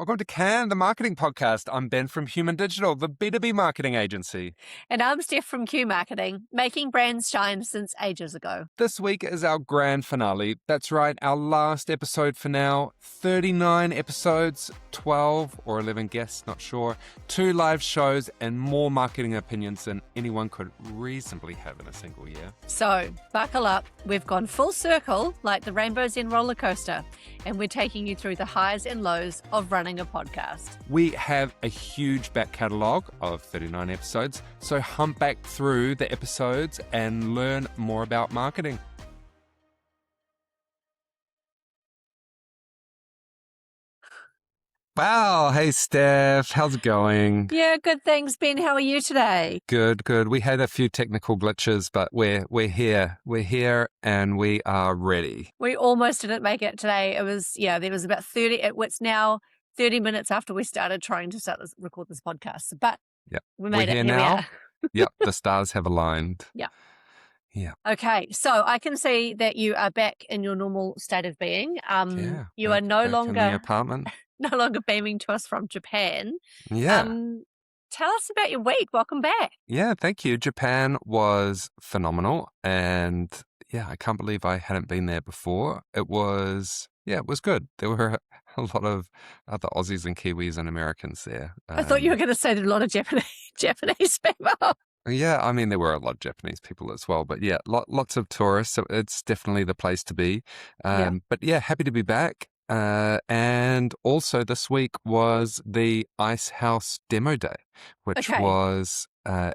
Welcome to Can, the marketing podcast. I'm Ben from Human Digital, the B2B marketing agency. And I'm Steph from Q Marketing, making brands shine since ages ago. This week is our grand finale. That's right, our last episode for now. 39 episodes, 12 or 11 guests, not sure. 2 live shows and more marketing opinions than anyone could reasonably have in a single year. So, buckle up. We've gone full circle like the Rainbows End roller coaster, and we're taking you through the highs and lows of running a podcast. We have a huge back catalogue of 39 episodes, so hump back through the episodes and learn more about marketing. Wow. Hey, Steph. How's it going? Yeah, good, thanks, Ben. How are you today? Good. We had a few technical glitches, but we're here. We're here and we are ready. We almost didn't make it today. There was about 30. It's now 30 minutes after we started trying to record this podcast. But we made it. Here now. Yep, the stars have aligned. Yeah. Okay, so I can see that you are back in your normal state of being. You are no back in the longer apartment. no longer beaming to us from Japan. Yeah. Tell us about your week. Welcome back. Yeah, thank you. Japan was phenomenal. And I can't believe I hadn't been there before. It was good. There were a lot of other Aussies and Kiwis and Americans there. I thought you were going to say there were a lot of Japanese people. Yeah, I mean, there were a lot of Japanese people as well. But lots of tourists. So it's definitely the place to be. But happy to be back. And also this week was the Ice House demo day, which was so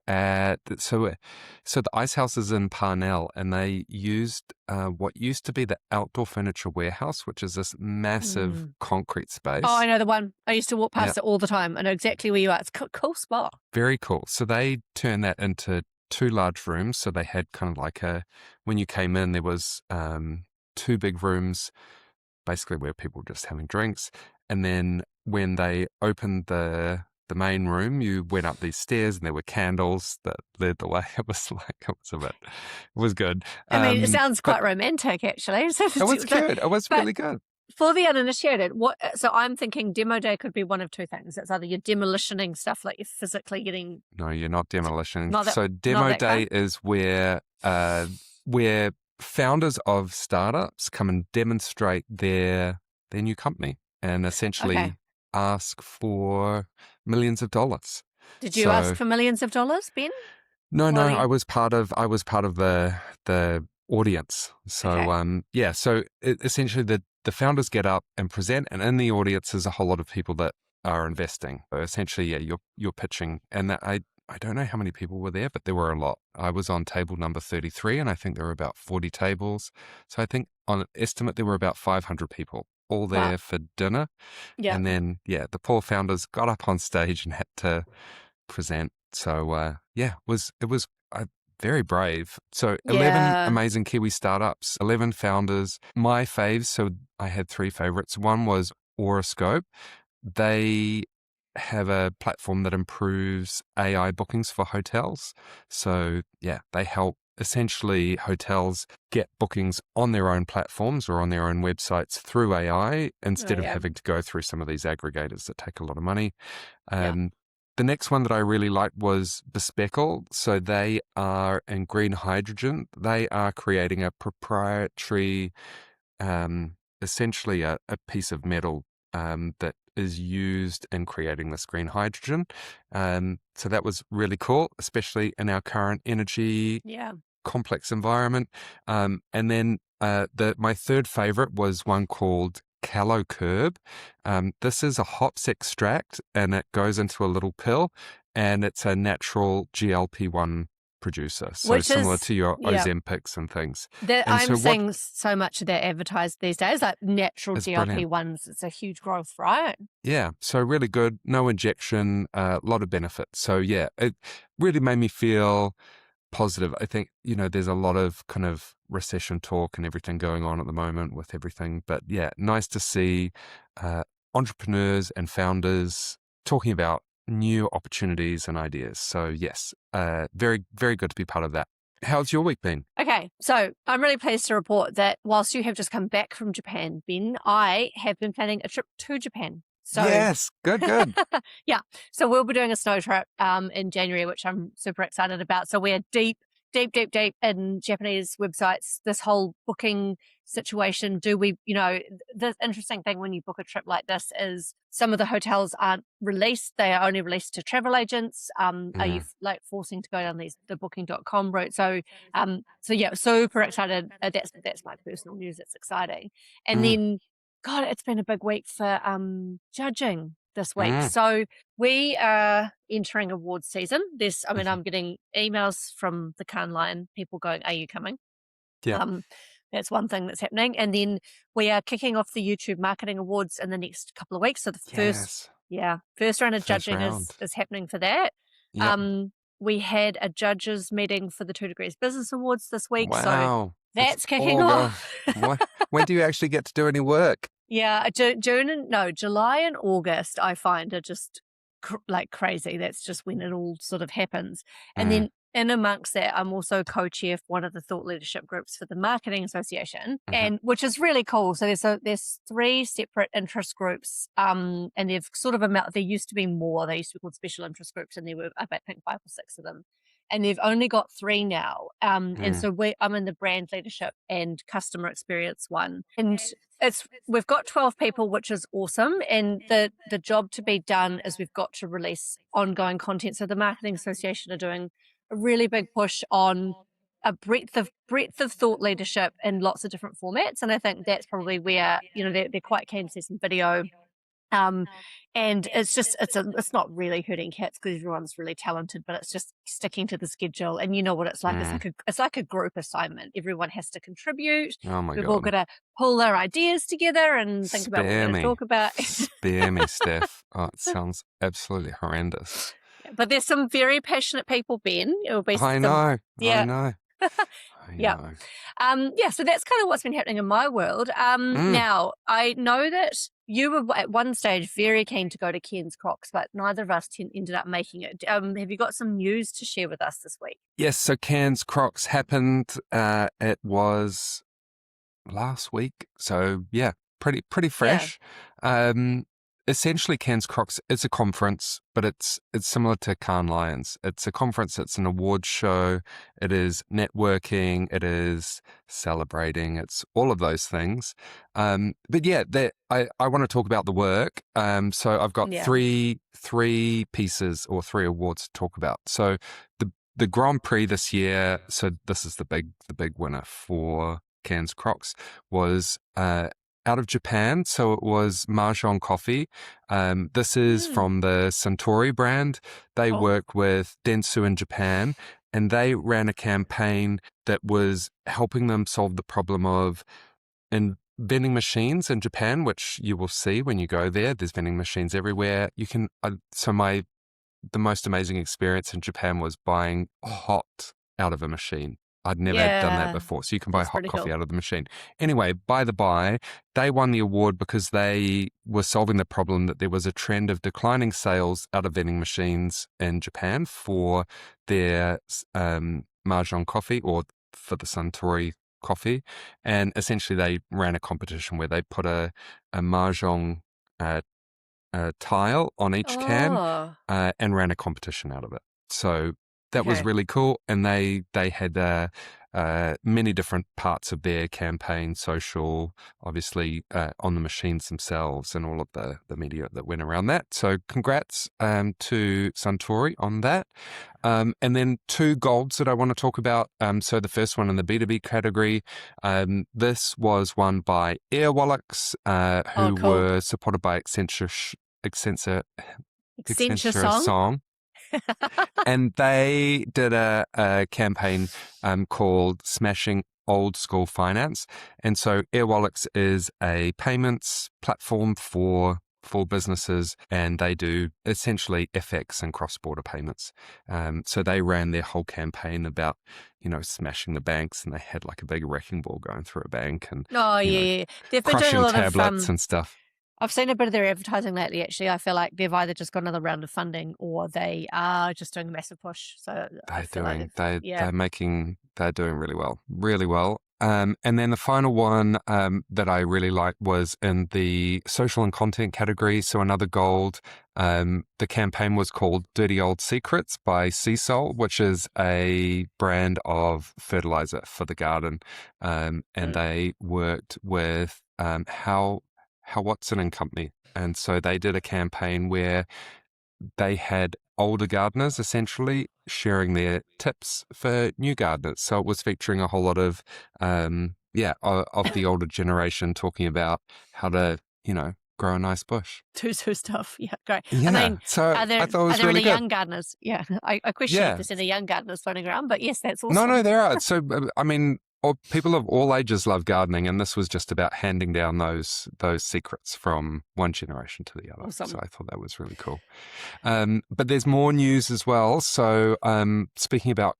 the Ice House is in Palme, and they used what used to be the outdoor furniture warehouse, which is this massive concrete space. Oh, I know the one. I used to walk past it all the time. I know exactly where you are. It's a cool spot. Very cool. So they turned that into 2 large rooms. So they had kind of like when you came in, there was 2 big rooms, basically where people were just having drinks. And then when they opened the main room, you went up these stairs and there were candles that led the way. It was good. I mean, it sounds quite romantic, actually. It was good. It was really good. For the uninitiated, so I'm thinking demo day could be one of 2 things. It's either you're demolitioning stuff, like you're physically getting... No, you're not demolitioning. So demo day is where founders of startups come and demonstrate their new company and essentially ask for millions of dollars. Did you ask for millions of dollars, Ben? No, I was part of the audience. So so essentially the founders get up and present, and in the audience is a whole lot of people that are investing. So essentially, you're pitching, and I don't know how many people were there, but there were a lot. I was on table number 33, and I think there were about 40 tables. So I think on an estimate, there were about 500 people all there for dinner. Yeah. And then, the poor founders got up on stage and had to present. So, it was very brave. So 11 amazing Kiwi startups, 11 founders. My faves, so I had 3 favorites. One was Horoscope. They have a platform that improves AI bookings for hotels. So they help essentially hotels get bookings on their own platforms or on their own websites through AI instead of having to go through some of these aggregators that take a lot of money. The next one that I really liked was Bespeckle. So they are in green hydrogen. They are creating a proprietary, essentially a piece of metal that is used in creating this green hydrogen. So that was really cool, especially in our current energy complex environment. And then my third favorite was one called Callow Curb. This is a hops extract, and it goes into a little pill, and it's a natural GLP-1 producer, so which similar to your Ozempics and things. I'm seeing so much of that advertised these days, like natural GLP-1s. It's a huge growth, right? Yeah, so really good, no injection, a lot of benefits. So it really made me feel positive. I think, there's a lot of kind of recession talk and everything going on at the moment with everything, but nice to see entrepreneurs and founders talking about new opportunities and ideas. So yes, very, very good to be part of that. How's your week been? Okay, so I'm really pleased to report that whilst you have just come back from Japan, Ben, I have been planning a trip to Japan. So yes, good. yeah. So we'll be doing a snow trip in January, which I'm super excited about. So we're deep in Japanese websites. This whole booking situation. Do we, the interesting thing when you book a trip like this is some of the hotels aren't released. They are only released to travel agents. Are you like forcing to go down the booking.com route? So yeah, super excited. That's my personal news. It's exciting. And then, God, it's been a big week for judging this week. So we are entering awards season. I'm getting emails from the Cairns line, people going, "Are you coming?" Yeah. That's one thing that's happening. And then we are kicking off the YouTube Marketing Awards in the next couple of weeks. So the first round of judging is happening for that. Yep. We had a judges meeting for the 2 Degrees Business Awards this week. Wow. So that's kicking off. When do you actually get to do any work? Yeah, July and August I find are just like crazy. That's just when it all sort of happens. And then in amongst that, I'm also co-chair of one of the thought leadership groups for the Marketing Association, and which is really cool. So there's 3 separate interest groups, and they've sort of there used to be more. They used to be called special interest groups, and there were I think 5 or 6 of them. And they've only got 3 now. And so I'm in the brand leadership and customer experience one. And we've got 12 people, which is awesome. And the job to be done is we've got to release ongoing content. So the Marketing Association are doing a really big push on a breadth of thought leadership in lots of different formats. And I think that's probably where, they're quite keen to see some video. And it's not really herding cats because everyone's really talented, but it's just sticking to the schedule. And you know what it's like. It's like a group assignment. Everyone has to contribute. Oh my God. We've all got to pull their ideas together and think about what we're going to talk about. Spare me, Steph. Oh, it sounds absolutely horrendous. But there's some very passionate people, Ben. I know. Yeah. So that's kind of what's been happening in my world. Now, I know that you were at one stage very keen to go to Cairns Crocs, but neither of us ended up making it. Have you got some news to share with us this week? Yes, so Cairns Crocs happened. It was last week. So, yeah, pretty fresh. Yeah. Essentially, Cairns Crocs is a conference, but it's similar to Cairns Lions. It's a conference, it's an awards show, it is networking, it is celebrating, it's all of those things. But yeah, I want to talk about the work. So I've got three pieces or 3 awards to talk about. So the Grand Prix this year, so this is the big winner for Cairns Crocs, was out of Japan. So it was Mahjong Coffee. This is from the Suntory brand. They work with Dentsu in Japan, and they ran a campaign that was helping them solve the problem of vending machines in Japan, which you will see when you go there. There's vending machines everywhere. You can, the most amazing experience in Japan was buying hot out of a machine. I'd never done that before. So you can buy hot coffee out of the machine. Anyway, by the by, they won the award because they were solving the problem that there was a trend of declining sales out of vending machines in Japan for their Mahjong coffee or for the Suntory coffee. And essentially they ran a competition where they put a Mahjong tile on each can and ran a competition out of it. So that was really cool. And they had many different parts of their campaign, social, obviously on the machines themselves and all of the media that went around that. So congrats to Suntory on that. And then 2 golds that I want to talk about. So the first one in the B2B category, this was won by Airwallex, who were supported by Accenture Song. And they did a campaign called Smashing Old School Finance. And so Airwallex is a payments platform for businesses, and they do essentially FX and cross-border payments. So they ran their whole campaign about, smashing the banks, and they had like a big wrecking ball going through a bank and they've been crushing doing a lot tablets and stuff. I've seen a bit of their advertising lately, actually. I feel like they've either just got another round of funding or they are just doing a massive push. So they're doing really well, And then the final one that I really liked was in the social and content category. So another gold. The campaign was called Dirty Old Secrets by Sea Salt, which is a brand of fertilizer for the garden. And they worked with How Watson and Company. And so they did a campaign where they had older gardeners essentially sharing their tips for new gardeners. So it was featuring a whole lot of, of the older generation talking about how to, grow a nice bush. Tutu stuff. Yeah, great. Yeah. I mean, so are there, I thought it was are there really any good. young gardeners? Yeah, I question if there's any young gardeners floating around, but yes, that's awesome. No, there are. So, I mean, people of all ages love gardening, and this was just about handing down those secrets from one generation to the other. Awesome. So I thought that was really cool. But there's more news as well. So speaking about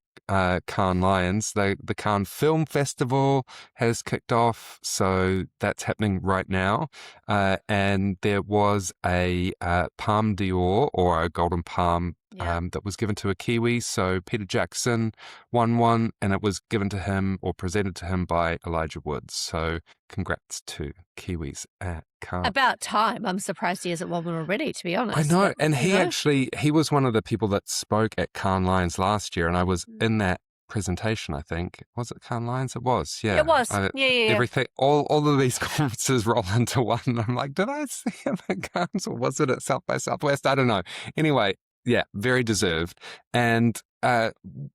Cairns Lions, the Cairns Film Festival has kicked off. So that's happening right now. And there was a Palme d'Or, or a Golden Palm, that was given to a Kiwi. So Peter Jackson won one, and it was given to him or presented to him by Elijah Woods. So congrats to Kiwis at Cairns. About time. I'm surprised he hasn't won one already, to be honest. I know. And he was one of the people that spoke at Cairns Lions last year, and I was in that presentation, I think. Was it Cairns Lions? It was, yeah. It was. Yeah. Everything, all of these conferences roll into one. I'm like, did I see him at Cairns, or was it at South by Southwest? I don't know. Anyway, yeah, very deserved. And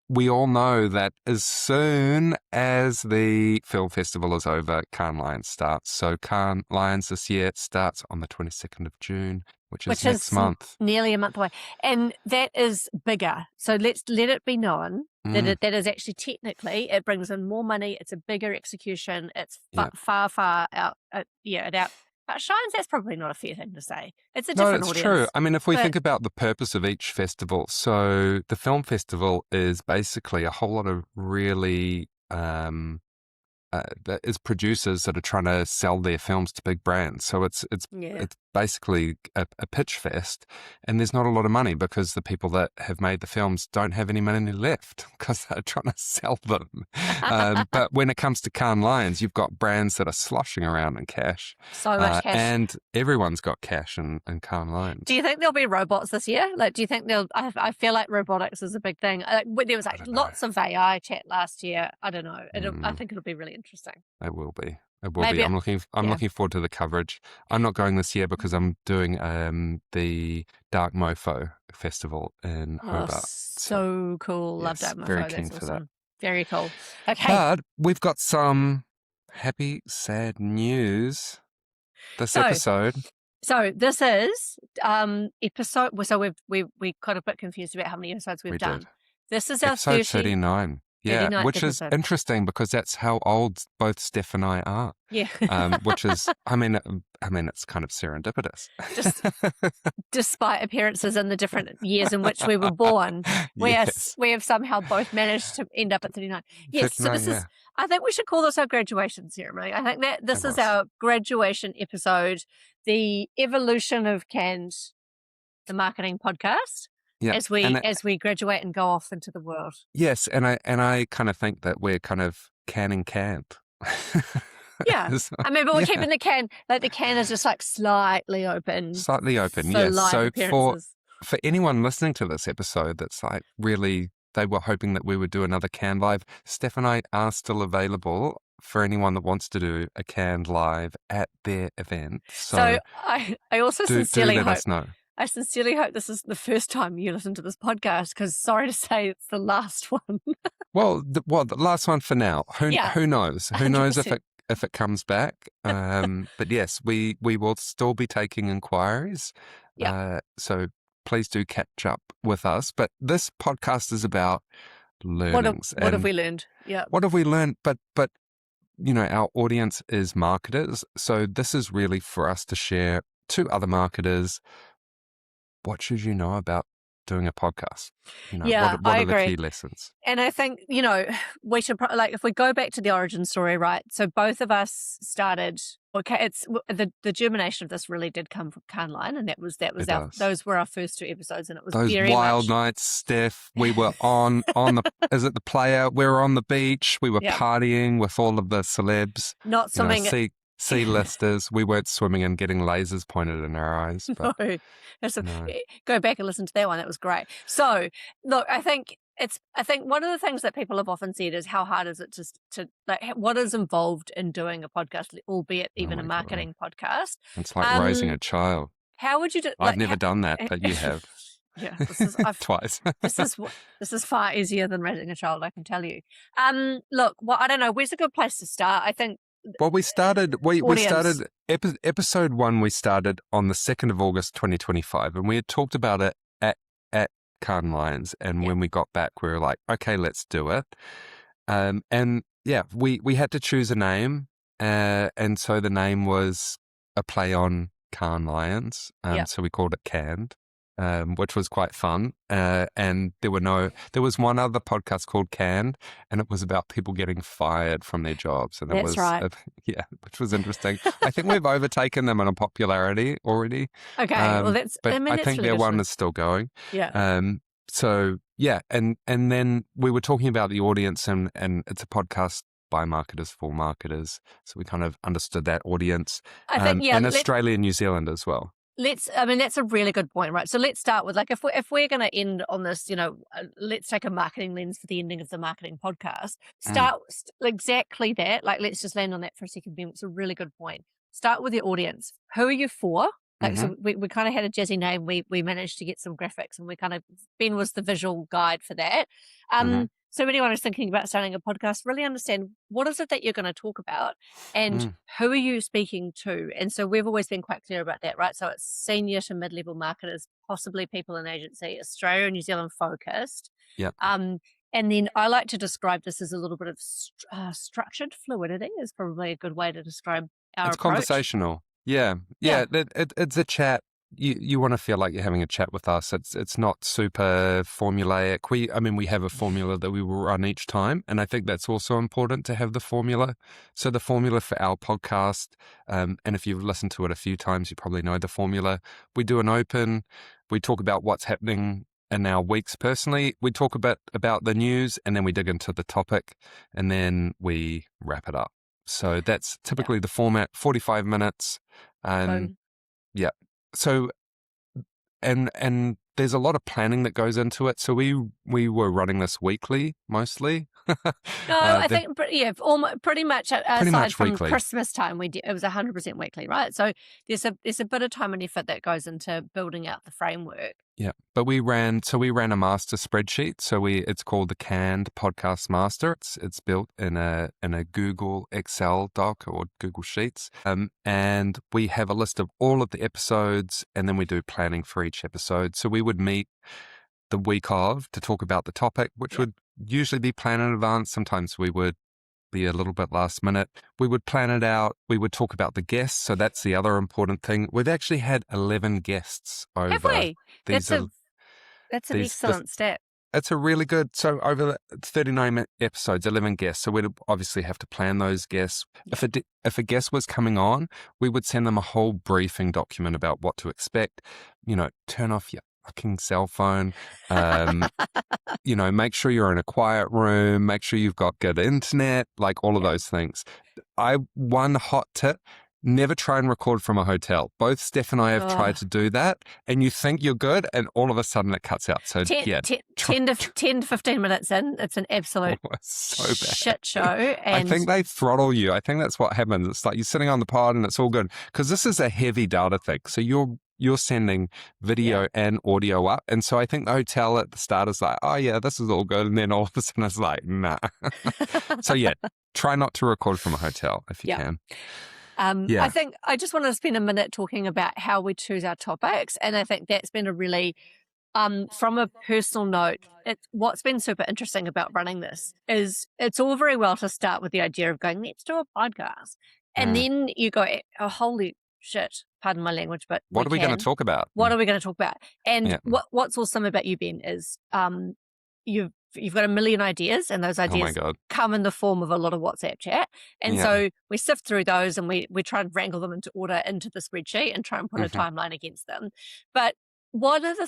we all know that as soon as the film festival is over, Cairns Lions starts. So Cairns Lions this year starts on the 22nd of June, which is next month. Nearly a month away. And that is bigger. So let it be known that that is actually technically, it brings in more money. It's a bigger execution. It's far out. It outshines. That's probably not a fair thing to say. It's a different audience. True. I mean, if we think about the purpose of each festival, so the film festival is basically a whole lot of really is producers that are trying to sell their films to big brands. So it's basically a pitch fest, and there's not a lot of money because the people that have made the films don't have any money left because they're trying to sell them. But when it comes to Cairns Lions, you've got brands that are sloshing around in cash. So much cash. And everyone's got cash in Cairns Lions. Do you think there'll be robots this year? Like, do you think I feel like robotics is a big thing. There was lots of AI chat last year. I don't know. I think it'll be really interesting. It will be. It will be. I'm looking forward to the coverage. I'm not going this year because I'm doing the Dark Mofo Festival in Hobart. So cool. Love Dark Mofo. Very keen for that. Very cool. Okay. But we've got some happy, sad news this episode. So this is episode. So we got a bit confused about how many episodes we've done. Did. This is episode 39. Yeah, which episode. is interesting because that's how old both Steph and I are. Yeah. Which is, I mean, it's kind of serendipitous. Despite appearances in the different years in which we were born, we have somehow both managed to end up at 39. Yes, 39, so this is, I think we should call this our graduation ceremony. I think that this is our graduation episode, the evolution of Cairns, the marketing podcast. Yeah, as we graduate and go off into the world. Yes, and I kind of think that we're kind of canning canned. Yeah, I mean, but we're keeping the can, like the can is just like slightly open. Slightly open, yes. So for anyone listening to this episode that's like really, they were hoping that we would do another Can Live, Steph and I are still available for anyone that wants to do a Can Live at their event. So I also sincerely let hope. Us know. I sincerely hope this is the first time you listen to this podcast because sorry to say it's the last one. Well, the last one for now. Who knows? Who 100%. Knows if it comes back? But yes, we will still be taking inquiries. Yeah. So please do catch up with us. But this podcast is about learnings. What have we learned? Yeah. What have we learned? But our audience is marketers, so this is really for us to share to other marketers. What should you know about doing a podcast? Yeah, what I are the agree. key lessons? And I think, we should if we go back to the origin story, right? So both of us started, okay, it's the germination of this really did come from Cairns, and It does. those were our first 2 episodes, and it was Those very wild much, nights, Steph, we were on the, is it the player? We were on the beach. We were yeah, partying with all of the celebs, not swimming. C-listers. We weren't swimming and getting lasers pointed in our eyes. But No, that's no. go back and listen to that one. That was great. So, look, I think one of the things that people have often said is how hard is it to what is involved in doing a podcast, albeit Oh even a my God. marketing podcast. It's like raising a child. How would you do? I've never done that, but you have. Yeah, this is Twice. this is far easier than raising a child, I can tell you. Look, well, I don't know. Where's a good place to start? I think. Well, we started episode 1. We started on the 2nd of August, 2025, and we had talked about it at Cairns. And when we got back, we were like, okay, let's do it. And yeah, we had to choose a name, and so the name was a play on Cairns. So we called it Canned. Which was quite fun. And there was one other podcast called Canned, and it was about people getting fired from their jobs. And That's right. Which was interesting. I think we've overtaken them in a popularity already. Okay, well, that's. But I think really their one good. is still going. Yeah. So yeah, and then we were talking about the audience, and it's a podcast by marketers for marketers. So we kind of understood that audience. I think and Australia and New Zealand as well. That's a really good point, right? So let's start with if we're going to end on this, let's take a marketing lens for the ending of the marketing podcast. Start exactly that. Let's just land on that for a second, Ben. It's a really good point. Start with your audience. Who are you for? So we kind of had a jazzy name. We managed to get some graphics, and Ben was the visual guide for that. So anyone who's thinking about starting a podcast, really understand what is it that you're going to talk about, and who are you speaking to? And so we've always been quite clear about that, right? So it's senior to mid-level marketers, possibly people in agency, Australia and New Zealand focused. Yeah. And then I like to describe this as a little bit of structured fluidity is probably a good way to describe our approach. It's conversational. Yeah. It's a chat. You want to feel like you're having a chat with us. It's not super formulaic. We have a formula that we will run each time, and I think that's also important to have the formula. So the formula for our podcast, and if you've listened to it a few times, you probably know the formula. We do an open. We talk about what's happening in our weeks personally. We talk a bit about the news, and then we dig into the topic, and then we wrap it up. So that's typically the format, 45 minutes. Yeah. So, and there's a lot of planning that goes into it. So we were running this weekly mostly. No, I think pretty much aside from weekly. Christmas time, it was 100% weekly, right? So there's a bit of time and effort that goes into building out the framework. Yeah, but we ran a master spreadsheet. So it's called the Canned Podcast Master. It's built in a Google Excel doc or Google Sheets, and we have a list of all of the episodes, and then we do planning for each episode. So we would meet the week of to talk about the topic, which would usually be planned in advance. Sometimes we would be a little bit last minute. We would plan it out. We would talk about the guests. So that's the other important thing. We've actually had 11 guests over. Have we? That's an excellent stat. It's a really good, so over 39 episodes, 11 guests. So we'd obviously have to plan those guests. Yeah. If a guest was coming on, we would send them a whole briefing document about what to expect. Turn off your fucking cell phone. Make sure you're in a quiet room. Make sure you've got good internet, all of those things. One hot tip. Never try and record from a hotel. Both Steph and I have tried to do that, and you think you're good, and all of a sudden it cuts out. So 10 to 15 minutes in, it's an absolute shit show. And I think they throttle you. I think that's what happens. It's like you're sitting on the pod and it's all good because this is a heavy data thing. So you're sending video and audio up, and so I think the hotel at the start is like, oh yeah, this is all good, and then all of a sudden it's like, nah. So try not to record from a hotel if you can. I think I just want to spend a minute talking about how we choose our topics. And I think that's been a really, from a personal note, what's been super interesting about running this is it's all very well to start with the idea of going, let's do a podcast. And then you go, oh, holy shit, pardon my language, but What are we going to talk about? What are we going to talk about? And Yeah. what's awesome about you, Ben, is you've got a million ideas, and those Oh my ideas God. come in the form of a lot of WhatsApp chat. And Yeah. so we sift through those, and we try and wrangle them into order into the spreadsheet and try and put a timeline against them. But one of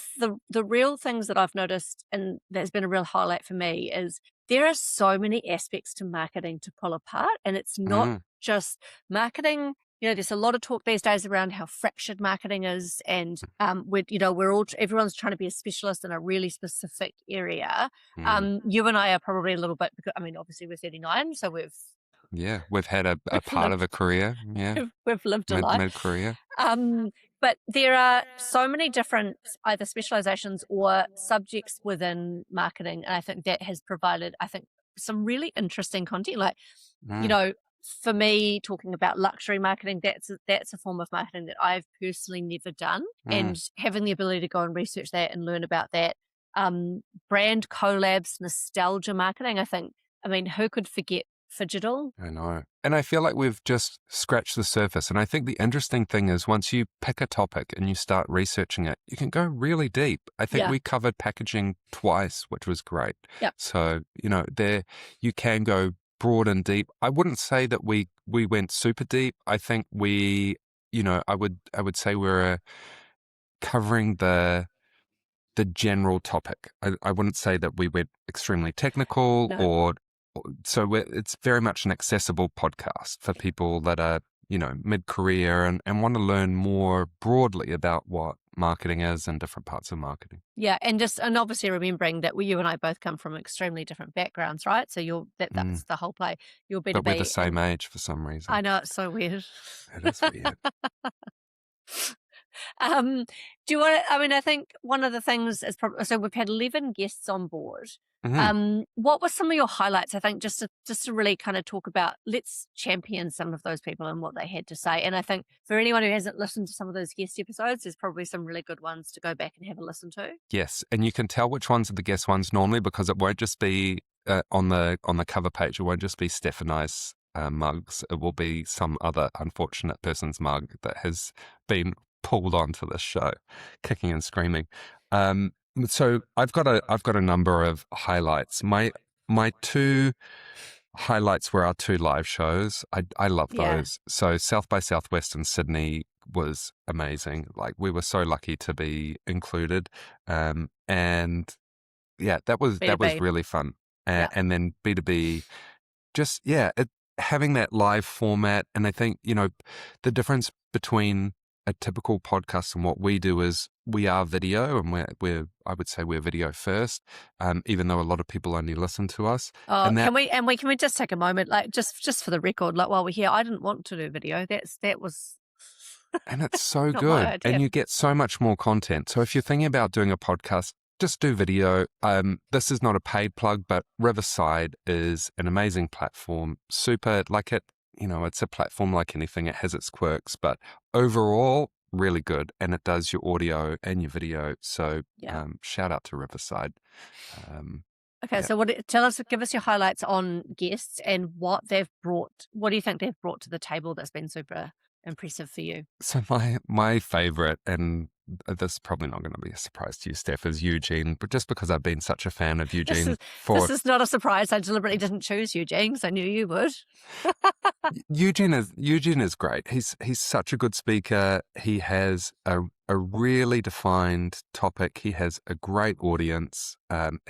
the real things that I've noticed, and that's been a real highlight for me, is there are so many aspects to marketing to pull apart, and it's not just marketing. There's a lot of talk these days around how fractured marketing is, and everyone's trying to be a specialist in a really specific area. You and I are probably a little bit, because, obviously we're 39, so we've had a part of a career. Yeah, we've lived a life. Mid-career. But there are so many different either specializations or subjects within marketing, and I think that has provided, some really interesting content. Like, for me, talking about luxury marketing, that's a form of marketing that I've personally never done, and having the ability to go and research that and learn about that. Brand collabs, nostalgia marketing. Who could forget Phygital? I know. And I feel like we've just scratched the surface. And I think the interesting thing is once you pick a topic and you start researching it, you can go really deep. I think we covered packaging twice, which was great. Yep. So, there you can go broad and deep. I wouldn't say that we went super deep. I think we, I would say we're covering the general topic. I wouldn't say that we went extremely technical it's very much an accessible podcast for people that are, mid-career and want to learn more broadly about what marketing is and different parts of marketing. Yeah, and obviously remembering that you and I both come from extremely different backgrounds, right? So that's the whole play. You're B2B. But we're the same age for some reason. I know, it's so weird. It is weird. Do you want to, I think one of the things is probably, so we've had 11 guests on board. What were some of your highlights? I think just to really kind of talk about, let's champion some of those people and what they had to say. And I think for anyone who hasn't listened to some of those guest episodes, there's probably some really good ones to go back and have a listen to. Yes, and you can tell which ones are the guest ones normally because it won't just be on the cover page. It won't just be Steph and I's mugs. It will be some other unfortunate person's mug that has been pulled onto this show, kicking and screaming. So I've got a number of highlights. My two highlights were our two live shows. I love those. So South by Southwest in Sydney was amazing. Like, we were so lucky to be included. And yeah, that was really fun. And then B2B, just having that live format. And I think the difference between a typical podcast and what we do is we are video, and I would say we're video first, even though a lot of people only listen to us. Can we just take a moment, like just for the record, like while we're here, I didn't want to do video. That was and it's so good, and you get so much more content. So if you're thinking about doing a podcast, just do video. This is not a paid plug, but Riverside is an amazing platform. Super, like it. It's a platform like anything. It has its quirks, but overall, really good. And it does your audio and your video. So shout out to Riverside. Okay, so give us your highlights on guests and what they've brought. What do you think they've brought to the table that's been super impressive for you? So my favorite, and this is probably not going to be a surprise to you, Steph, is Eugene, but just because I've been such a fan of Eugene. This is not a surprise. I deliberately didn't choose Eugene because I knew you would. Eugene is great. He's such a good speaker. He has a really defined topic. He has a great audience.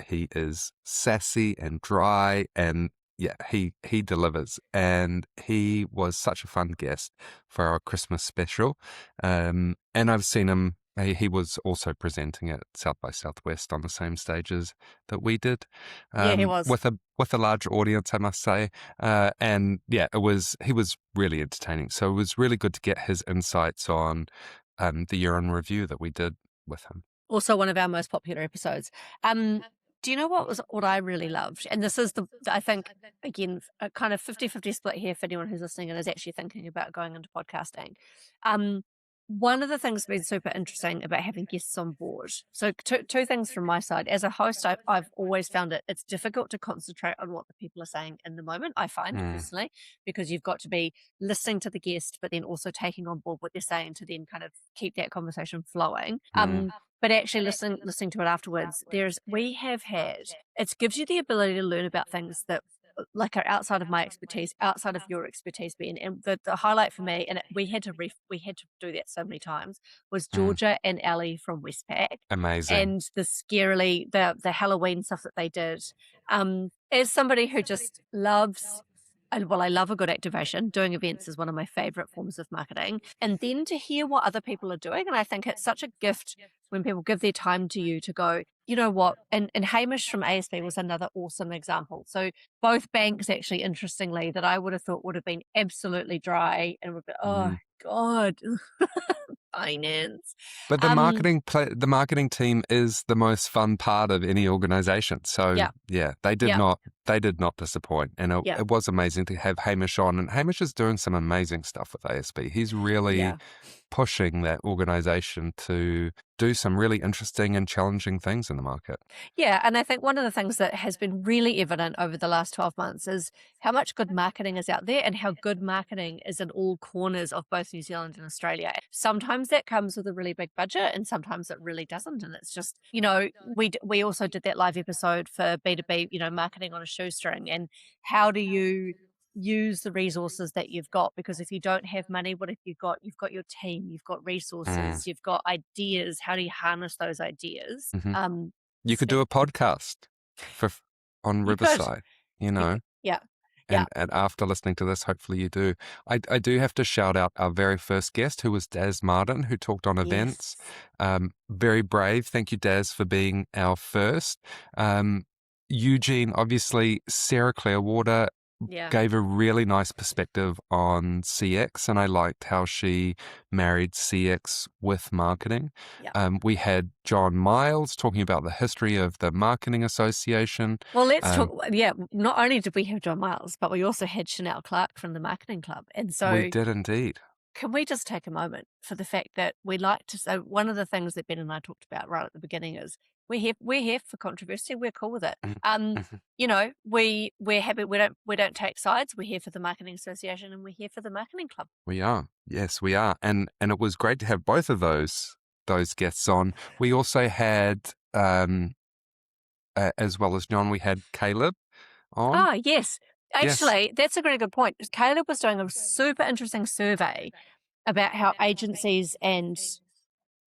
He is sassy and dry, and he delivers. And he was such a fun guest for our Christmas special. And I've seen him. He was also presenting at South by Southwest on the same stages that we did. He was with a larger audience, I must say. And he was really entertaining. So it was really good to get his insights on the year in review that we did with him. Also one of our most popular episodes. Do you know what I really loved? And this is I think, again, a kind of 50-50 split here for anyone who's listening and is actually thinking about going into podcasting. one of the things that's been super interesting about having guests on board. So two things from my side. As a host, I've always found it's difficult to concentrate on what the people are saying in the moment, I find personally, because you've got to be listening to the guest, but then also taking on board what they're saying to then kind of keep that conversation flowing. But actually listening to it afterwards, we have had, it gives you the ability to learn about things that like are outside of my expertise, outside of your expertise, Ben. And the highlight for me, and we had to do that so many times, was Georgia and Ellie from Westpac. Amazing. And the Halloween stuff that they did. As somebody who just loves, and well, I love a good activation. Doing events is one of my favorite forms of marketing. And then to hear what other people are doing. And I think it's such a gift when people give their time to you to go, you know what? And Hamish from ASB was another awesome example. So both banks, actually, interestingly, that I would have thought would have been absolutely dry and would be, oh God, finance. But the marketing team is the most fun part of any organization. So yeah, they did not disappoint, and it was amazing to have Hamish on. And Hamish is doing some amazing stuff with ASB. He's really pushing that organization to do some really interesting and challenging things in the market. Yeah, and I think one of the things that has been really evident over the last 12 months is how much good marketing is out there and how good marketing is in all corners of both New Zealand and Australia. Sometimes that comes with a really big budget and sometimes it really doesn't. And it's just, we also did that live episode for B2B, marketing on a shoestring, and how do you use the resources that you've got? Because if you don't have money, what have you got? You've got your team, you've got resources, you've got ideas. How do you harness those ideas? You could do a podcast on Riverside, Yeah. And after listening to this, hopefully you do. I do have to shout out our very first guest, who was Daz Martin, who talked on events. Very brave. Thank you, Daz, for being our first. Eugene, obviously, Sarah Clearwater gave a really nice perspective on CX, and I liked how she married CX with marketing. We had John Miles talking about the history of the Marketing Association. Well, let's talk. Yeah, not only did we have John Miles, but we also had Chanel Clark from the Marketing Club. And so we did indeed. Can we just take a moment for the fact that we like to say, one of the things that Ben and I talked about right at the beginning is we're here for controversy. We're cool with it. We're happy. We don't take sides. We're here for the Marketing Association and we're here for the Marketing Club. We are. Yes, we are. And it was great to have both of those guests on. We also had, as well as John, we had Caleb on. Ah, yes. Actually, that's a really good point. Caleb was doing a super interesting survey about how agencies and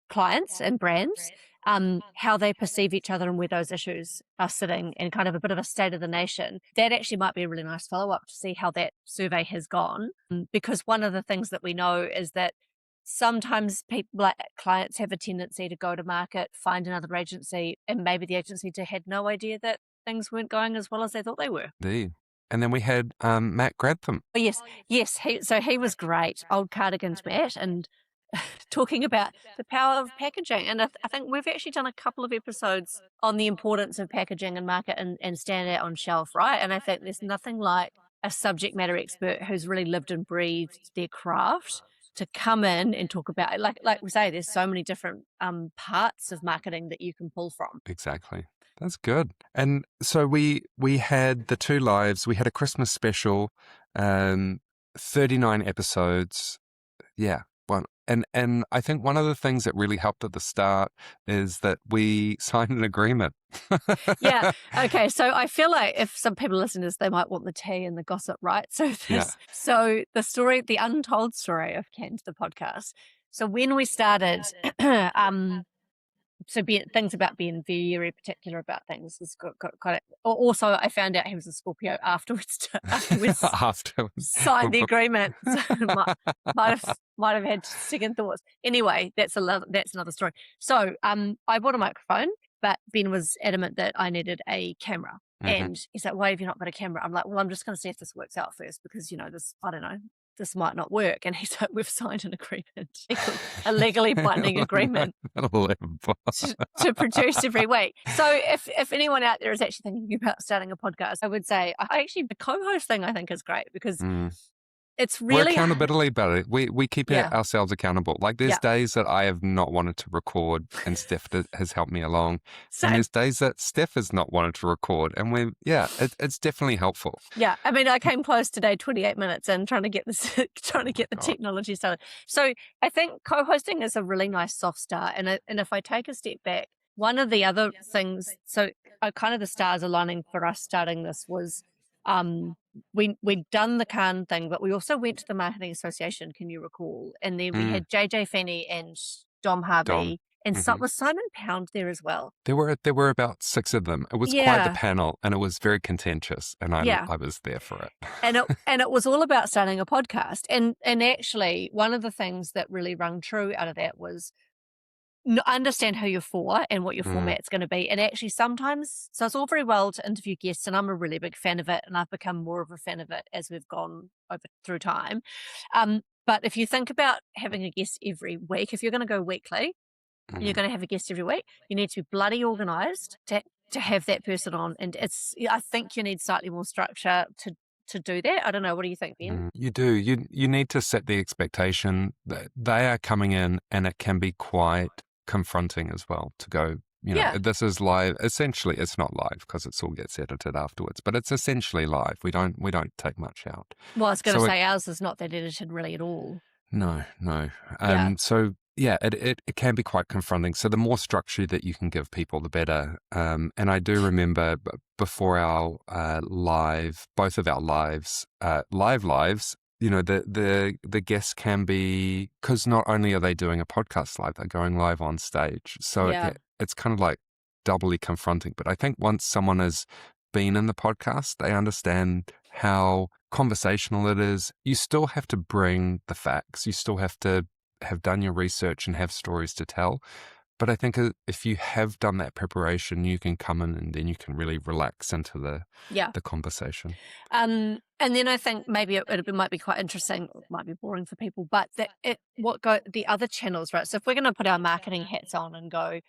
clients and brands, how they perceive each other and where those issues are sitting, and kind of a bit of a state of the nation. That actually might be a really nice follow-up to see how that survey has gone. Because one of the things that we know is that sometimes clients have a tendency to go to market, find another agency, and maybe the agency had no idea that things weren't going as well as they thought they were. Indeed. And then we had Matt Grantham. Oh, yes. He was great, old Cardigans Matt, and talking about the power of packaging. And I think we've actually done a couple of episodes on the importance of packaging and market and stand out on shelf, right? And I think there's nothing like a subject matter expert who's really lived and breathed their craft to come in and talk about it. Like we say, there's so many different parts of marketing that you can pull from. Exactly. That's good. And so we had the two lives. We had a Christmas special, 39 episodes. Yeah. And I think one of the things that really helped at the start is that we signed an agreement. Yeah. Okay. So I feel like if some people listen to this, they might want the tea and the gossip, right? So so the story, the untold story of Cairns, the podcast. So when we started, things about being very particular about things has got quite. Also, I found out he was a Scorpio afterwards. Signed the agreement. So might have had second thoughts. Anyway, that's another story. So, I bought a microphone, but Ben was adamant that I needed a camera. And he's like, "Why have you not got a camera?" I'm like, "Well, I'm just going to see if this works out first, because this, I don't know, this might not work." And he's like, "We've signed an agreement, a legally binding agreement to produce every week." So if anyone out there is actually thinking about starting a podcast, I would say the co-host thing I think is great, because it's We're really accountability about it. We keep ourselves accountable. Like there's Yeah. days that I have not wanted to record and Steph has helped me along. Same. And there's days that Steph has not wanted to record. And it's definitely helpful. Yeah. I mean, I came close today, 28 minutes in trying to get this, trying to get the technology started. So I think co-hosting is a really nice soft start. And if I take a step back, one of the other things, so kind of the stars aligning for us starting this was, we'd done the Cairns thing, but we also went to the Marketing Association, can you recall? And then we had JJ Feeney and Dom Harvey, and so was Simon Pound there as well. There were about 6 of them. It was quite the panel, and it was very contentious, and I was there for it. and it was all about starting a podcast. And actually, one of the things that really rung true out of that was understand who you're for and what your format's going to be. And actually sometimes, so it's all very well to interview guests, and I'm a really big fan of it, and I've become more of a fan of it as we've gone through time. But if you think about having a guest every week, if you're going to go weekly, you're going to have a guest every week, you need to be bloody organized to have that person on. And I think you need slightly more structure to do that. I don't know. What do you think, Ben? You do. You need to set the expectation that they are coming in, and it can be quite confronting as well to go, this is live. Essentially, it's not live because it all gets edited afterwards, but it's essentially live. We don't take much out. Well, I was going to say ours is not that edited really at all. No. So it can be quite confronting. So the more structure that you can give people, the better. And I do remember before our both of our lives, the guests can be, because not only are they doing a podcast live, they're going live on stage. So it's kind of like doubly confronting. But I think once someone has been in the podcast, they understand how conversational it is. You still have to bring the facts. You still have to have done your research and have stories to tell. But I think if you have done that preparation, you can come in and then you can really relax into the conversation. And then I think maybe it might be quite interesting, it might be boring for people, but the other channels, right? So if we're going to put our marketing hats on and go,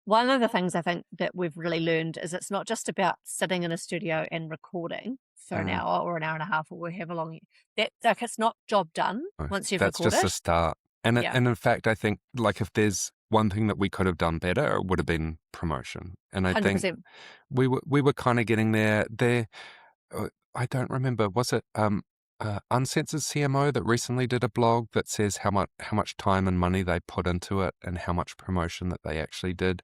one of the things I think that we've really learned is it's not just about sitting in a studio and recording for an hour or an hour and a half or however long. It's not job done once you've recorded. That's just a start. And in fact, I think like if there's one thing that we could have done better, it would have been promotion. And I 100%. Think we were kind of getting there. I don't remember. Was it Uncensored CMO that recently did a blog that says how much time and money they put into it and how much promotion that they actually did?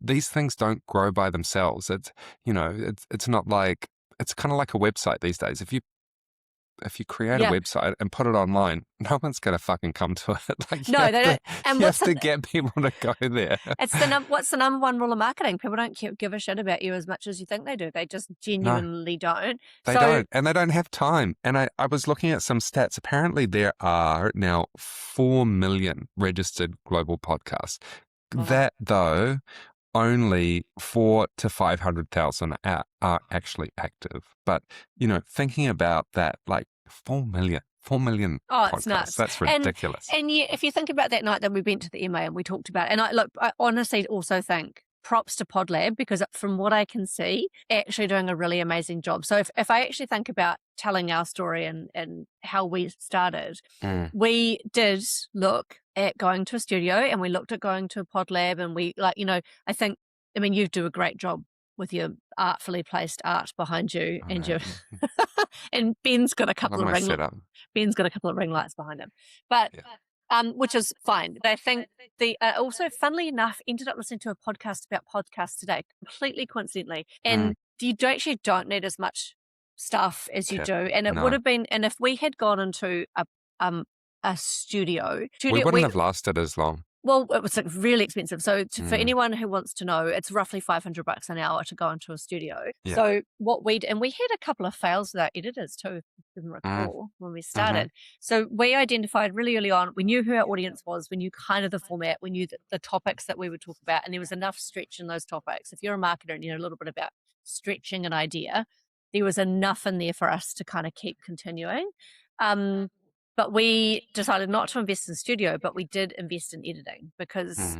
These things don't grow by themselves. It's not like, it's kind of like a website these days. If you create a website and put it online, no one's going to fucking come to it. Like no, they don't. And you have to get people to go there. It's what's the number one rule of marketing? People don't give a shit about you as much as you think they do. They just genuinely don't. They don't. And they don't have time. And I was looking at some stats. Apparently there are now 4 million registered global podcasts. That, though, only 400,000 to 500,000 are actually active. But, thinking about that, like 4 million podcasts, it's nuts. That's ridiculous. And if you think about that night that we went to the EMA and we talked about it, and I honestly also think props to PodLab, because from what I can see, actually doing a really amazing job. So if I actually think about telling our story and how we started, we did look at going to a studio and we looked at going to a PodLab, and we you do a great job with your artfully placed art behind you, and your and Ben's got a couple of ring lights behind him, but which is fine. I think also, funnily enough, ended up listening to a podcast about podcasts today, completely coincidentally, and you actually don't need as much stuff as you do, and it would have been, and if we had gone into a studio, we wouldn't have lasted as long. Well, it was really expensive. So for anyone who wants to know, it's roughly $500 an hour to go into a studio. Yeah. So and we had a couple of fails with our editors too, if you can recall, when we started. So we identified really early on, we knew who our audience was, we knew kind of the format, we knew the topics that we would talk about, and there was enough stretch in those topics. If you're a marketer and you know a little bit about stretching an idea, there was enough in there for us to kind of keep continuing. But we decided not to invest in studio, but we did invest in editing, because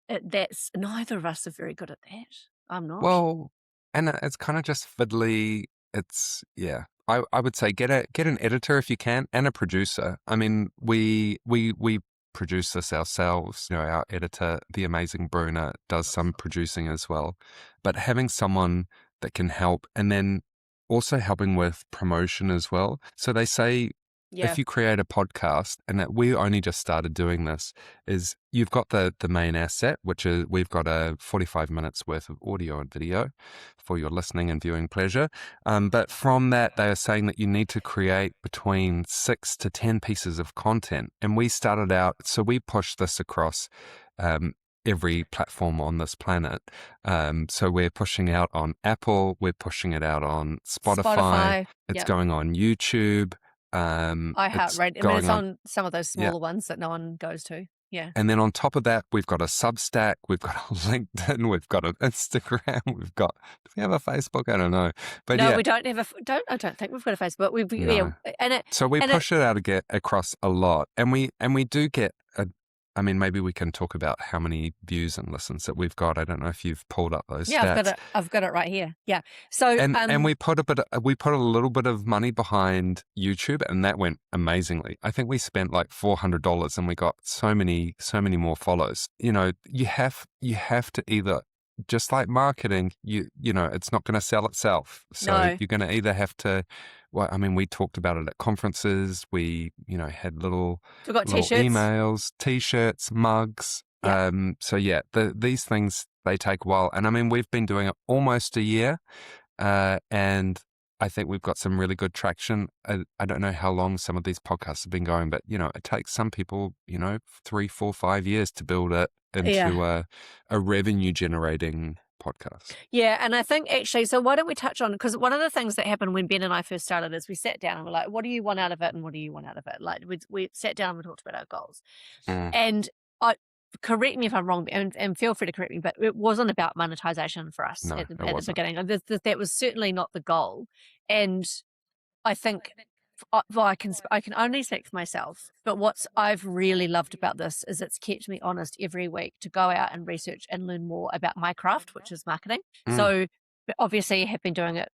that's, neither of us are very good at that. I'm not. Well, and it's kind of just fiddly. it's I would say get an editor if you can, and a producer. I mean, we produce this ourselves. You know, our editor, the amazing Bruna, does some producing as well. But having someone that can help, and then also helping with promotion as well. So they say, Yeah. if you create a podcast, and that we only just started doing this, is you've got the main asset, which is we've got a 45 minutes worth of audio and video for your listening and viewing pleasure. But from that, they are saying that you need to create between 6 to 10 pieces of content. And we started out, so we pushed this across every platform on this planet. So we're pushing out on Apple, we're pushing it out on Spotify. It's going on YouTube. iHeartRadio. I mean, it's on some of those smaller ones that no one goes to. Yeah. And then on top of that, we've got a Substack, we've got a LinkedIn, we've got an Instagram, do we have a Facebook? I don't know. But no, we don't have I don't think we've got a Facebook. So we push it out across a lot. And we do get I mean, maybe we can talk about how many views and listens that we've got. I don't know if you've pulled up those stats. I've got it right here. Yeah. So and we put a little bit of money behind YouTube, and that went amazingly. I think we spent like $400, and we got so many more follows. You know, you have to either, just like marketing, you know, it's not going to sell itself. So you're going to either have to. Well, I mean, we talked about it at conferences. We, you know, had little emails, T-shirts, mugs. Yeah. So yeah, these things, they take a while. And I mean, we've been doing it almost a year, and I think we've got some really good traction. I don't know how long some of these podcasts have been going, but you know, it takes some people, you know, 3, 4, 5 years to build it into a revenue generating podcast. Yeah, and I think actually, so why don't we touch on, because one of the things that happened when Ben and I first started is we sat down and we're like, what do you want out of it and what do you want out of it? Like we sat down and we talked about our goals. And correct me if I'm wrong, and feel free to correct me, but it wasn't about monetization for us at the beginning. That was certainly not the goal. And I think, well, I can only speak for myself, but what I've really loved about this is it's kept me honest every week to go out and research and learn more about my craft, which is marketing. So obviously I have been doing it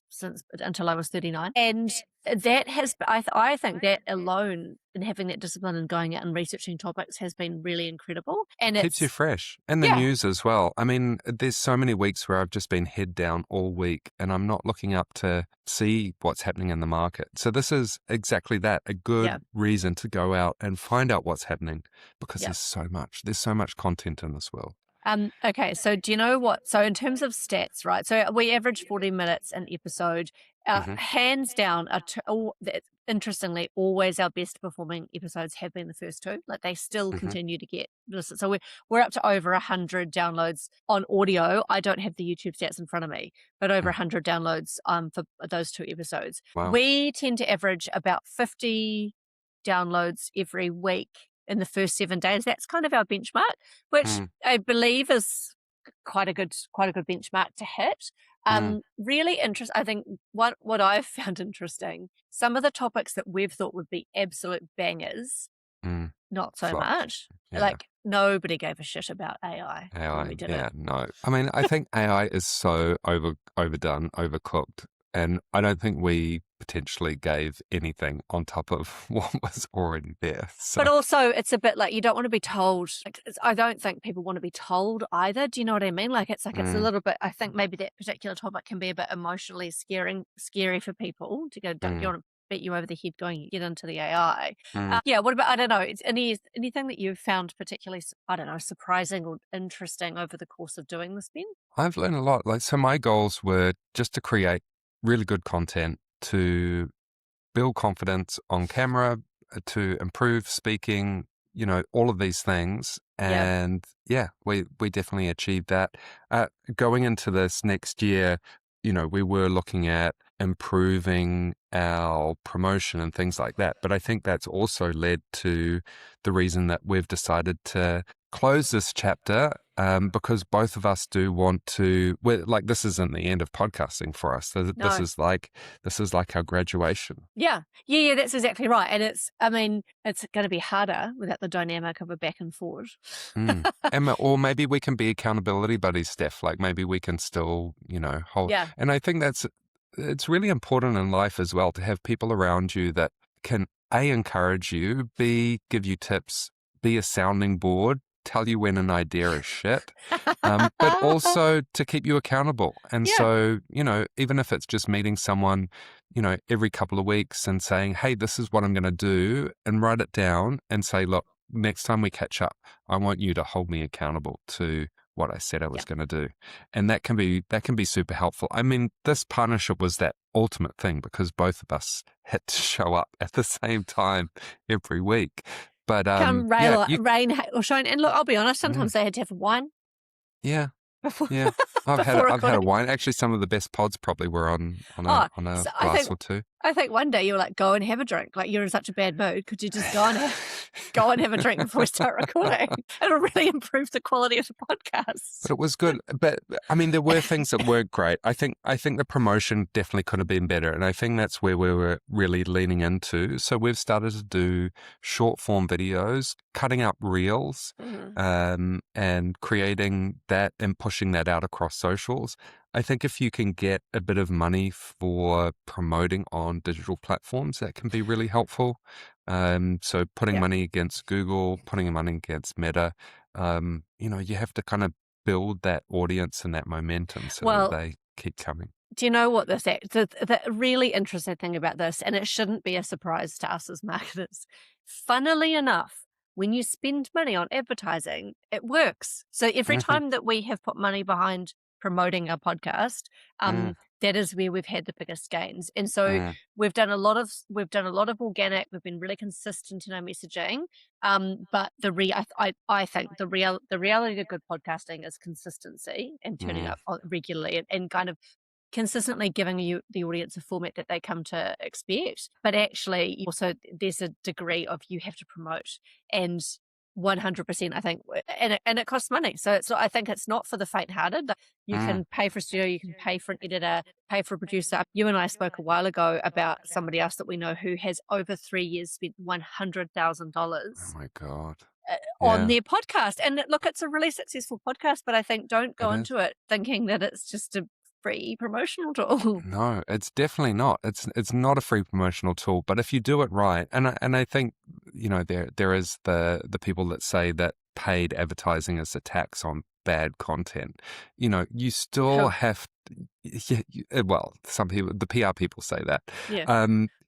since until I was 39, and that has, I think that alone, and having that discipline and going out and researching topics has been really incredible. And it keeps you fresh. And the news as well. I mean, there's so many weeks where I've just been head down all week and I'm not looking up to see what's happening in the market. So this is exactly that, a good reason to go out and find out what's happening, because there's so much content in this world. Okay, so do you know what? So in terms of stats, right? So we average 40 minutes an episode. Hands down, interestingly, always our best performing episodes have been the first two. Like they still continue to get listened. So we're up to over 100 downloads on audio. I don't have the YouTube stats in front of me, but over 100 downloads for those two episodes. Wow. We tend to average about 50 downloads every week in the first 7 days. That's kind of our benchmark, which I believe is quite a good benchmark to hit. Really interesting. I think what I've found interesting, some of the topics that we've thought would be absolute bangers, not so much. Like nobody gave a shit about AI. When we did it. No. I mean, I think AI is so overdone, overcooked. And I don't think we potentially gave anything on top of what was already there. So. But also, it's a bit like you don't want to be told. I don't think people want to be told either. Do you know what I mean? Like it's a little bit. I think maybe that particular topic can be a bit emotionally scary for people to go. Don't you want to beat you over the head going get into the AI? What about, I don't know. Anything that you've found particularly, I don't know, surprising or interesting over the course of doing this, Ben? I've learned a lot. Like, so my goals were just to create really good content, to build confidence on camera, to improve speaking, you know, all of these things. And we definitely achieved that. Going into this next year, you know, we were looking at improving our promotion and things like that. But I think that's also led to the reason that we've decided to close this chapter, because both of us do want to, like, this isn't the end of podcasting for us. This is like our graduation. Yeah, that's exactly right. And it's going to be harder without the dynamic of a back and forth. Or maybe we can be accountability buddies, Steph. Like maybe we can still, you know, hold. Yeah. And I think that's it's really important in life as well to have people around you that can encourage you, give you tips, be a sounding board, tell you when an idea is shit, but also to keep you accountable. And Yeah. so, even if it's just meeting someone, every couple of weeks and saying, hey, this is what I'm going to do, and write it down and say, look, next time we catch up, I want you to hold me accountable to what I said I was going to do. And that can be super helpful. I mean, this partnership was that ultimate thing because both of us had to show up at the same time every week. But come rain, hail, or shine. And look, I'll be honest, sometimes they had to have wine. Yeah. Before, yeah. I've before had a wine. Actually, some of the best pods probably were on a glass or two. I think one day you were like, go and have a drink. Like, you're in such a bad mood. Could you just go and have a drink before we start recording? It'll really improve the quality of the podcast. But it was good. But I mean, there were things that weren't great. I think the promotion definitely could have been better. And I think that's where we were really leaning into. So we've started to do short form videos, cutting up reels, and creating that and pushing that out across socials. I think if you can get a bit of money for promoting on digital platforms, that can be really helpful. So putting money against Google, putting money against Meta, you have to kind of build that audience and that momentum so that they keep coming. Do you know what the really interesting thing about this, and it shouldn't be a surprise to us as marketers, funnily enough, when you spend money on advertising, it works. So every time that we have put money behind promoting our podcast, that is where we've had the biggest gains. And so we've done a lot of organic. We've been really consistent in our messaging. But I think the reality of good podcasting is consistency and turning up regularly and kind of consistently giving you the audience a format that they come to expect. But actually, also there's a degree of you have to promote, and 100%, I think, and it costs money. So I think it's not for the faint-hearted. You can pay for a studio, you can pay for an editor, pay for a producer. You and I spoke a while ago about somebody else that we know who has over 3 years spent $100,000. Oh my God. On their podcast. And look, it's a really successful podcast, but I think don't go into it thinking that it's just a free promotional tool. No, it's definitely not. It's not a free promotional tool. But if you do it right, and I think there is the people that say that paid advertising is a tax on bad content. You still have. Well, some people, the PR people say that. Yeah.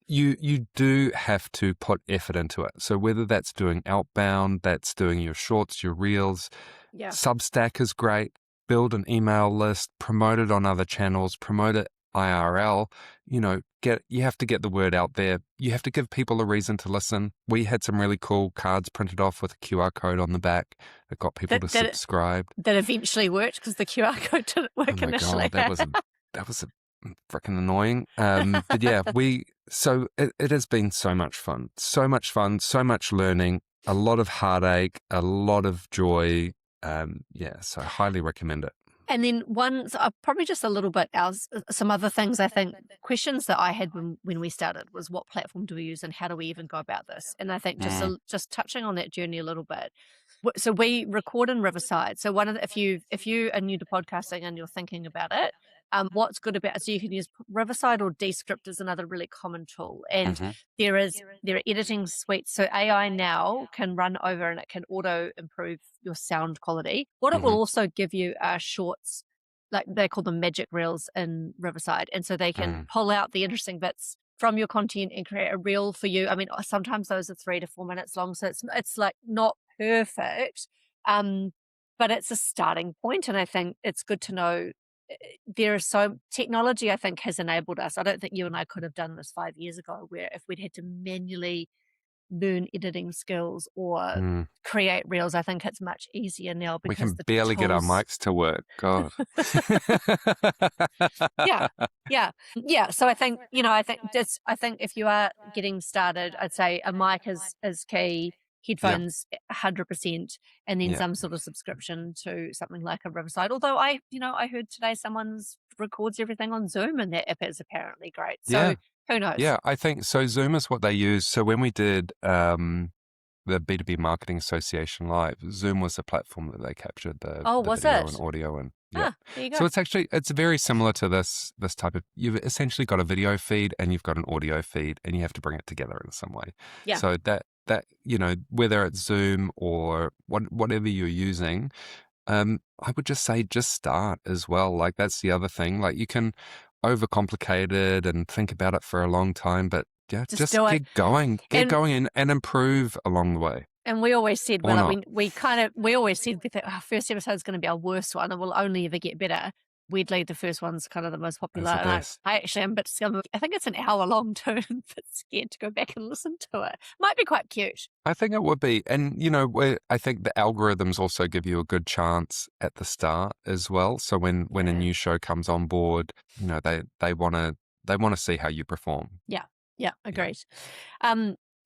You do have to put effort into it. So whether that's doing outbound, that's doing your shorts, your reels, Substack is great. Build an email list, promote it on other channels, promote it IRL. You have to get the word out there. You have to give people a reason to listen. We had some really cool cards printed off with a QR code on the back that got people to subscribe. That eventually worked because the QR code didn't work initially. God, that was freaking annoying. But yeah, it has been so much fun, so much learning, a lot of heartache, a lot of joy. So I highly recommend it. And then probably just a little bit else, some other things, I think, questions that I had when we started was what platform do we use and how do we even go about this? And I think just touching on that journey a little bit. So we record in Riverside. So if you are new to podcasting and you're thinking about it, what's good about it, so you can use Riverside or Descript is another really common tool. And there are editing suites. So AI now can run over and it can auto improve your sound quality. What it will also give you are shorts, like they call them magic reels in Riverside. And so they can pull out the interesting bits from your content and create a reel for you. I mean, sometimes those are 3 to 4 minutes long. So it's like not perfect, but it's a starting point. And I think it's good to know technology, I think, has enabled us. I don't think you and I could have done this 5 years ago, where if we'd had to manually learn editing skills or create reels, I think it's much easier now because we can barely get our mics to work. God. Yeah. So I think I think if you are getting started, I'd say a mic is key. Headphones, 100%, and then some sort of subscription to something like a Riverside. Although I heard today someone's records everything on Zoom, and that app is apparently great. So who knows? Yeah, I think so. Zoom is what they use. So when we did the the B2B Marketing Association Live, Zoom was the platform that they captured the was video it? and audio and yeah. There you So go. it's very similar to this type of, you've essentially got a video feed and you've got an audio feed and you have to bring it together in some way. Yeah. So that whether it's Zoom or whatever you're using, I would just say just start as well. Like that's the other thing. Like you can overcomplicate it and think about it for a long time, but yeah, just do it. get going and improve along the way. And we always said, Or not. we always said we think our first episode is going to be our worst one and we'll only ever get better. Weirdly, the first one's kind of the most popular. That's the And best. I actually am a bit scared. I think it's an hour long too. I'm a bit scared to go back and listen to it. Might be quite cute. I think it would be. And, I think the algorithms also give you a good chance at the start as well. So when a new show comes on board, they want to see how you perform. Yeah, agreed.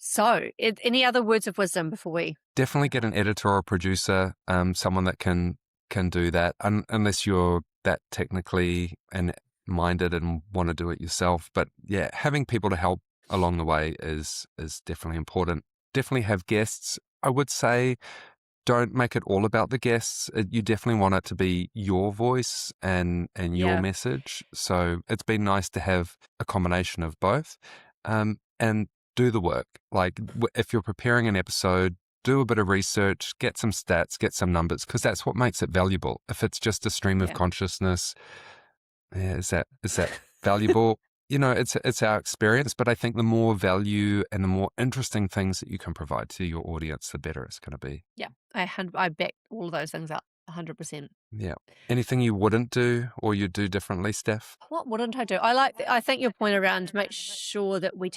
So any other words of wisdom before we? Definitely get an editor or a producer, someone that can do that, unless you're that technically and minded and want to do it yourself. But yeah, having people to help along the way is definitely important. Definitely have guests. I would say don't make it all about the guests. You definitely want it to be your voice and your message. So it's been nice to have a combination of both, and do the work. Like if you're preparing an episode, do a bit of research, get some stats, get some numbers, because that's what makes it valuable. If it's just a stream of consciousness, is that valuable? It's our experience, but I think the more value and the more interesting things that you can provide to your audience, the better it's going to be. Yeah, I back all of those things up 100%. Yeah. Anything you wouldn't do or you do differently, Steph? What wouldn't I do? I think your point around make sure that we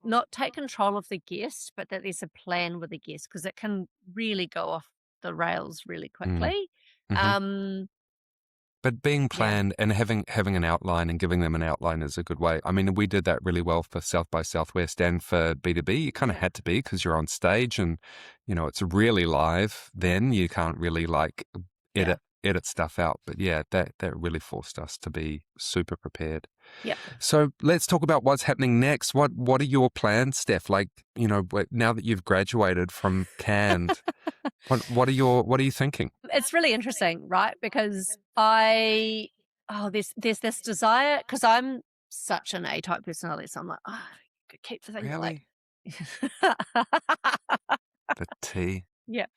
not take control of the guest, but that there's a plan with the guest, because it can really go off the rails really quickly. Mm-hmm. But being planned and having an outline and giving them an outline is a good way. I mean, we did that really well for South by Southwest and for B2B. You kind of had to be, because you're on stage and, it's really live. Then you can't really edit stuff out. But yeah, that really forced us to be super prepared. Yeah. So let's talk about what's happening next. What are your plans, Steph? Like, now that you've graduated from Cairns, what are you thinking? It's really interesting, right? Because there's this desire, because I'm such an A-type personality, so I'm like, I could keep the things really? The T. Yeah.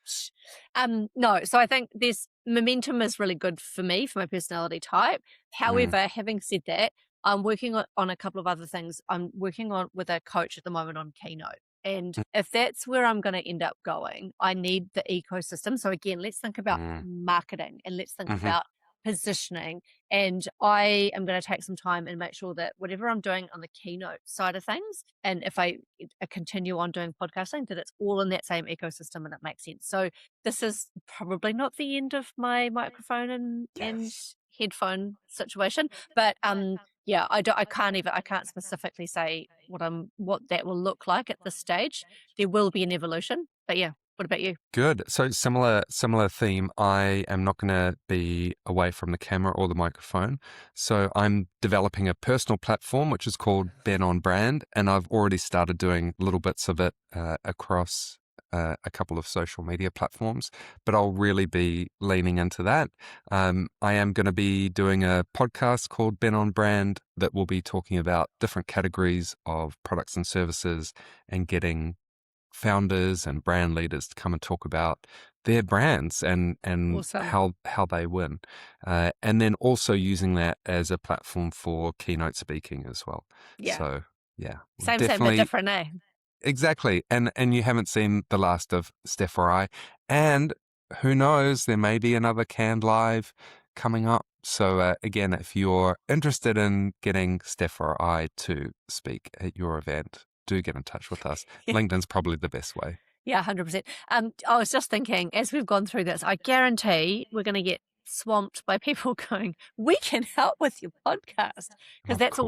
No, so I think this momentum is really good for me, for my personality type. However, having said that, I'm working on a couple of other things. I'm working with a coach at the moment on Keynote. And if that's where I'm going to end up going, I need the ecosystem. So again, let's think about marketing and let's think about positioning. And I am going to take some time and make sure that whatever I'm doing on the Keynote side of things, and if I continue on doing podcasting, that it's all in that same ecosystem and it makes sense. So this is probably not the end of my microphone and headphone situation, but yeah, I can't specifically say what that will look like at this stage. There will be an evolution, but yeah. What about you? Good. So similar theme. I am not going to be away from the camera or the microphone. So I'm developing a personal platform, which is called On Brand. And I've already started doing little bits of it across a couple of social media platforms, but I'll really be leaning into that. I am going to be doing a podcast called On Brand that will be talking about different categories of products and services and getting founders and brand leaders to come and talk about their brands and awesome. how they win, and then also using that as a platform for keynote speaking as well. Yeah. So yeah, same but different, eh? Exactly. And you haven't seen the last of Steph or I, and who knows, there may be another Canned Live coming up. So again, if you're interested in getting Steph or I to speak at your event, do get in touch with us. LinkedIn's probably the best way. Yeah, 100%. I was just thinking, as we've gone through this, I guarantee we're going to get swamped by people going, we can help with your podcast. Because that's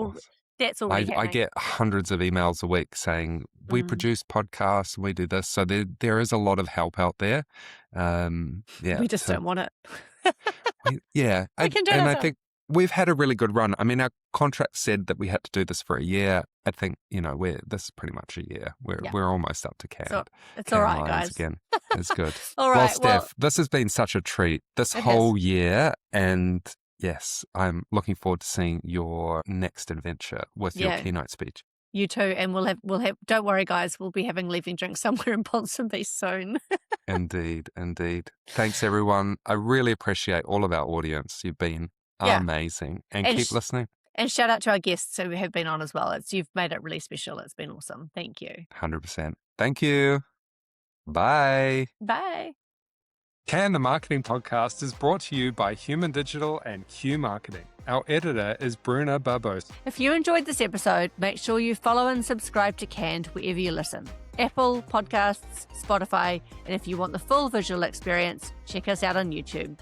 already happening. I get hundreds of emails a week saying, we produce podcasts and we do this. So there is a lot of help out there. Yeah. We just don't want it. Yeah. We can do it. And I think we've had a really good run. I mean, our contract said that we had to do this for a year. I think, this is pretty much a year. We're almost up to Cannes. So it's all right, guys. Again. It's good. All right. Well, Steph, this has been such a treat this whole year. And yes, I'm looking forward to seeing your next adventure with your keynote speech. You too. And we'll have, don't worry, guys, we'll be having leaving drinks somewhere in Ponsonby soon. Indeed. Thanks, everyone. I really appreciate all of our audience. You've been amazing. And keep listening. And shout out to our guests who have been on as well. You've made it really special. It's been awesome. Thank you. 100%. Thank you. Bye. Bye. Can the Marketing Podcast is brought to you by Human Digital and Q Marketing. Our editor is Bruna Barbos. If you enjoyed this episode, make sure you follow and subscribe to Canned wherever you listen. Apple Podcasts, Spotify, and if you want the full visual experience, check us out on YouTube.